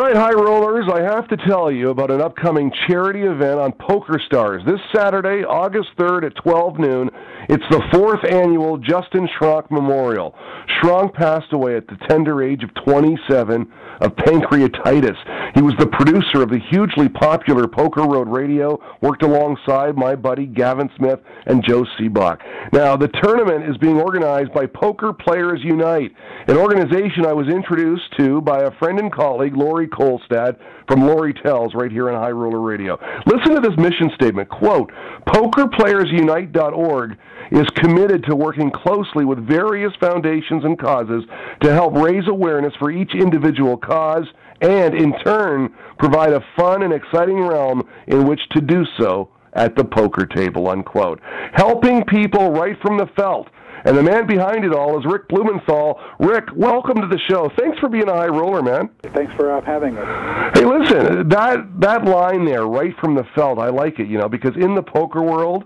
right, High Rollers, I have to tell you about an upcoming charity event on PokerStars. This Saturday, August 3rd at 12 noon, it's the 4th annual Justin Schronk Memorial. Schronk passed away at the tender age of 27 of pancreatitis. He was the producer of the hugely popular Poker Road Radio, worked alongside my buddy Gavin Smith and Joe Seabach. Now, the tournament is being organized by Poker Players Unite, an organization I was introduced to by a friend and colleague, Lori Kolstad, from Lori Tells, right here on High Roller Radio. Listen to this mission statement, quote, PokerPlayersUnite.org is committed to working closely with various foundations and causes to help raise awareness for each individual cause and, in turn, provide a fun and exciting realm in which to do so at the poker table, unquote. Helping people right from the felt. And the man behind it all is Rick Blumenthal. Rick, welcome to the show. Thanks for being a high roller, man. Thanks for having us. Hey, listen, that line there, right from the felt, I like it, because in the poker world,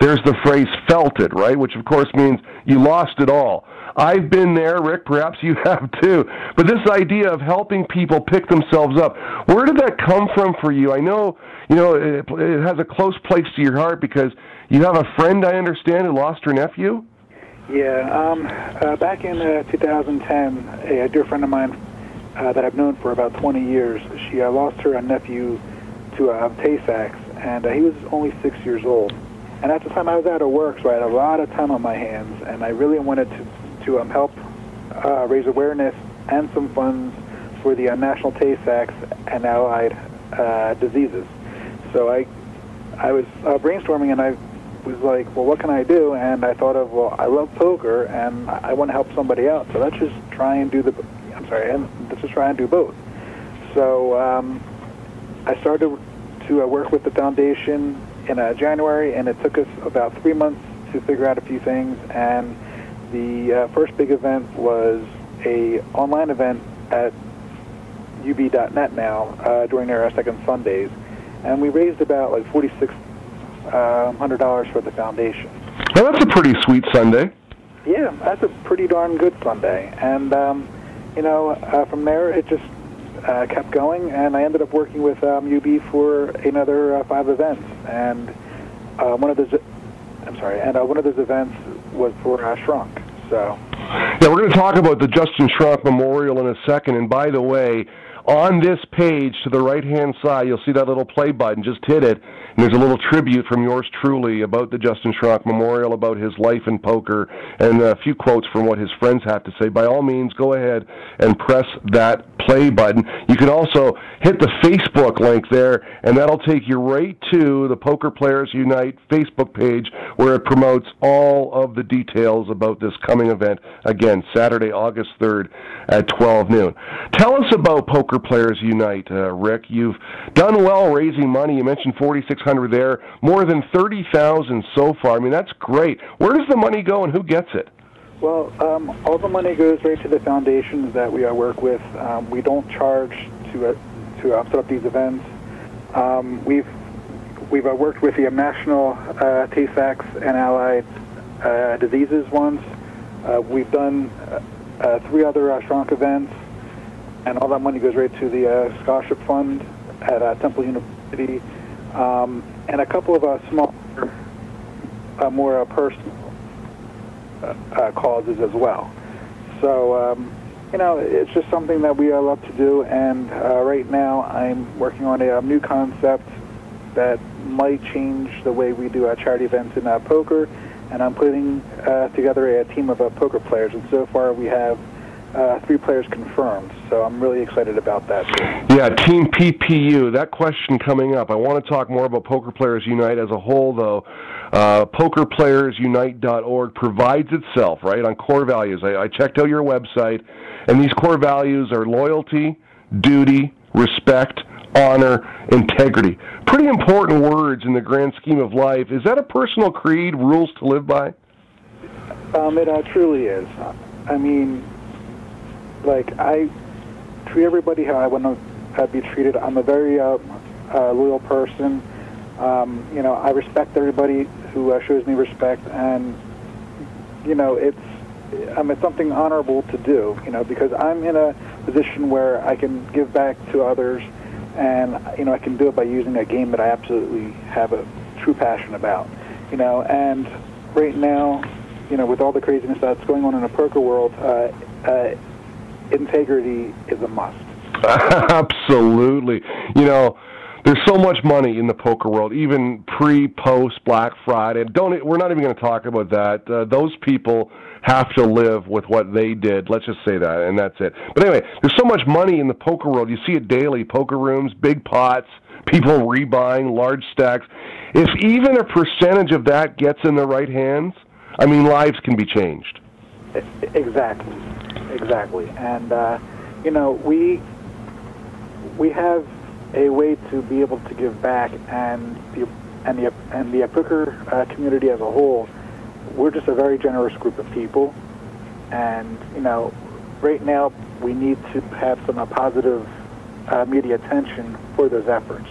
there's the phrase felt it, right, which of course means you lost it all. I've been there, Rick, perhaps you have too. But this idea of helping people pick themselves up, where did that come from for you? I know, it has a close place to your heart because you have a friend, I understand, who lost her nephew? Yeah, back in 2010, a dear friend of mine that I've known for about 20 years, she lost her nephew to Tay-Sachs, and he was only 6 years old. And at the time I was out of work, so I had a lot of time on my hands, and I really wanted to help raise awareness and some funds for the National Tay-Sachs and allied diseases. So I was brainstorming, and I was like, well, what can I do? And I thought of, well, I love poker, and I want to help somebody out, so let's just try and do both. So I started to work with the foundation in January, and it took us about 3 months to figure out a few things, and the first big event was a online event at ub.net now during their second Sundays, and we raised about like $4,600 for the foundation. Well, that's a pretty sweet Sunday. Yeah, that's a pretty darn good Sunday, and from there it just kept going, and I ended up working with UB for another 5 events, and one of those events was for Schronk. So, yeah, we're going to talk about the Justin Schronk Memorial in a second. And by the way, on this page to the right-hand side, you'll see that little play button. Just hit it, and there's a little tribute from yours truly about the Justin Schronk Memorial, about his life in poker, and a few quotes from what his friends have to say. By all means, go ahead and press that play button. You can also hit the Facebook link there, and that'll take you right to the Poker Players Unite Facebook page, where it promotes all of the details about this coming event. Again, Saturday, August 3rd at 12 noon. Tell us about Poker Players Unite, Rick. You've done well raising money. You mentioned $4,600 there. More than $30,000 so far. I mean, that's great. Where does the money go, and who gets it? Well, all the money goes right to the foundations that we work with. We don't charge to set up these events. We've worked with the National Tay-Sachs and allied diseases once. We've done 3 other Schronk events, and all that money goes right to the scholarship fund at Temple University, and a couple of smaller, more personal causes as well. So, it's just something that we love to do, and right now I'm working on a new concept that might change the way we do charity events in poker, and I'm putting together a team of poker players, and so far we have 3 players confirmed, so I'm really excited about that too. Yeah, Team PPU, that question coming up. I want to talk more about Poker Players Unite as a whole, though. PokerPlayersUnite.org provides itself, right, on core values. I checked out your website, and these core values are loyalty, duty, respect, honor, integrity. Pretty important words in the grand scheme of life. Is that a personal creed, rules to live by? It truly is. I mean, I treat everybody how I want to be treated. I'm a very loyal person. I respect everybody who shows me respect, and it's it's something honorable to do, because I'm in a position where I can give back to others, and, I can do it by using a game that I absolutely have a true passion about, and right now, with all the craziness that's going on in the poker world, integrity is a must. Absolutely. There's so much money in the poker world, even pre-post Black Friday. We're not even going to talk about that. Those people have to live with what they did. Let's just say that, and that's it. But anyway, there's so much money in the poker world. You see it daily, poker rooms, big pots, people rebuying large stacks. If even a percentage of that gets in the right hands, lives can be changed. Exactly. And, we have a way to be able to give back, and the poker community as a whole, we're just a very generous group of people, and right now we need to have some positive media attention for those efforts.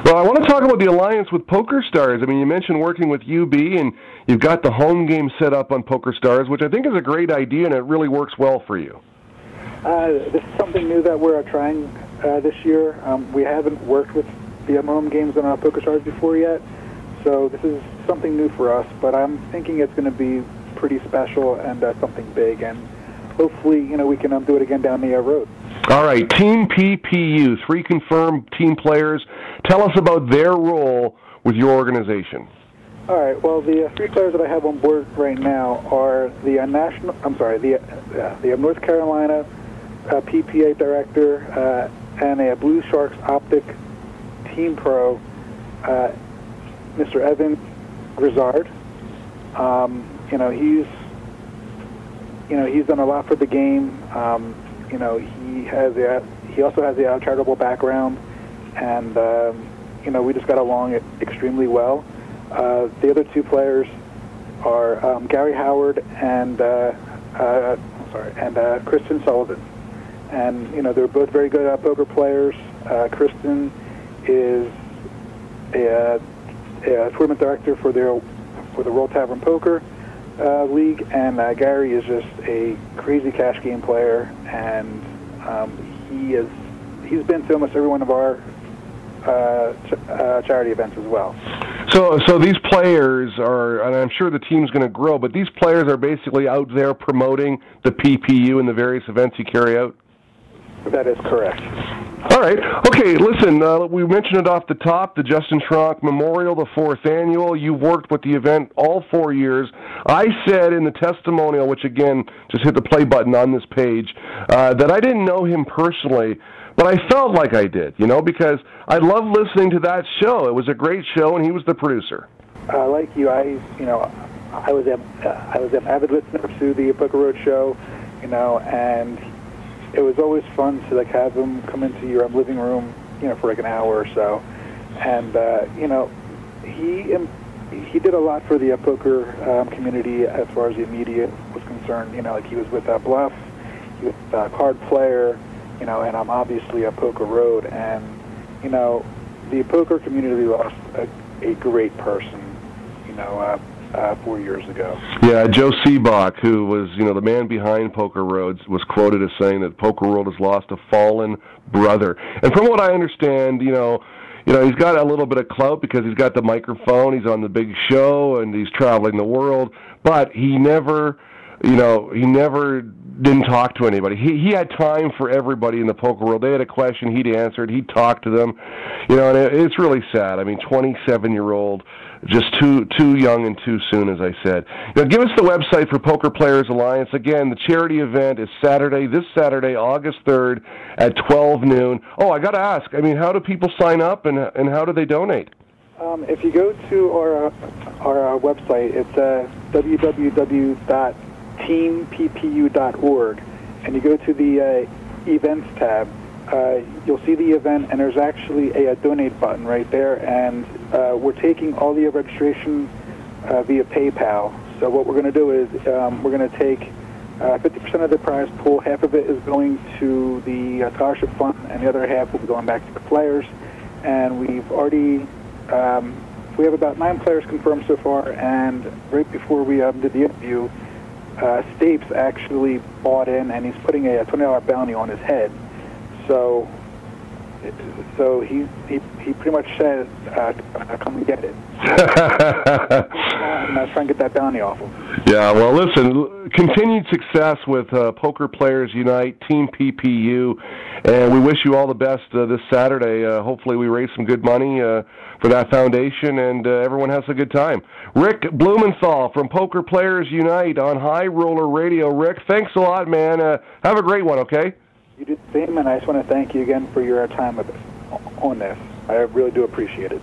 Well, I want to talk about the alliance with PokerStars. You mentioned working with UB, and you've got the home game set up on PokerStars, which I think is a great idea, and it really works well for you. This is something new that we're trying this year. We haven't worked with the home games on PokerStars before yet, so this is something new for us, but I'm thinking it's going to be pretty special and something big, and hopefully, we can do it again down the road. All right, Team PPU, 3 confirmed team players. Tell us about their role with your organization. All right. Well, the 3 players that I have on board right now are the North Carolina PPA director and a Blue Sharks Optic team pro, Mr. Evan Grizzard. He's done a lot for the game. He also has a charitable background, and we just got along extremely well. The other 2 players are Gary Howard and Kristen Sullivan, and they're both very good poker players. Kristen is a tournament director for the World Tavern Poker League, and Gary is just a crazy cash game player, and he's been to almost every one of our charity events as well. So these players are, and I'm sure the team's going to grow, but these players are basically out there promoting the PPU and the various events you carry out? That is correct. All right. Okay, listen, we mentioned it off the top, the Justin Schronk Memorial, the 4th annual. You've worked with the event all 4 years. I said in the testimonial, which again, just hit the play button on this page, that I didn't know him personally, but I felt like I did, because I love listening to that show. It was a great show, and he was the producer. Like you, I was an avid listener to the Poker Road show, and it was always fun to have him come into your living room, for an hour or so, and he did a lot for the poker community as far as the media was concerned. He was with Bluff, he was a card player, and I'm obviously a Poker Road, and the poker community lost a great person, 4 years ago. Yeah, Joe Seabach, who was, the man behind Poker Roads, was quoted as saying that Poker World has lost a fallen brother. And from what I understand, he's got a little bit of clout because he's got the microphone, he's on the big show, and he's traveling the world, but he never didn't talk to anybody. He had time for everybody in the poker world. They had a question, he'd answer it, he'd talk to them. And it's really sad. 27-year-old, just too young and too soon, as I said. Give us the website for Poker Players Alliance. Again, the charity event is this Saturday, August 3rd at 12 noon. Oh, I got to ask, how do people sign up and how do they donate? If you go to our website, it's www.teamppu.org, and you go to the events tab, you'll see the event, and there's actually a donate button right there, and we're taking all the registration via PayPal. So what we're going to do is we're going to take 50% of the prize pool. Half of it is going to the scholarship fund, and the other half will be going back to the players. And we've already we have about 9 players confirmed so far, and right before we did the interview, Stapes actually bought in, and he's putting a $20 bounty on his head. So he pretty much said, "Come and get it." And I was trying to get that bounty off him. Yeah, well, listen, continued success with Poker Players Unite, Team PPU, and we wish you all the best this Saturday. Hopefully we raise some good money for that foundation, and everyone has a good time. Rick Blumenthal from Poker Players Unite on High Roller Radio. Rick, thanks a lot, man. Have a great one, okay? You did the same, and I just want to thank you again for your time with us on this. I really do appreciate it.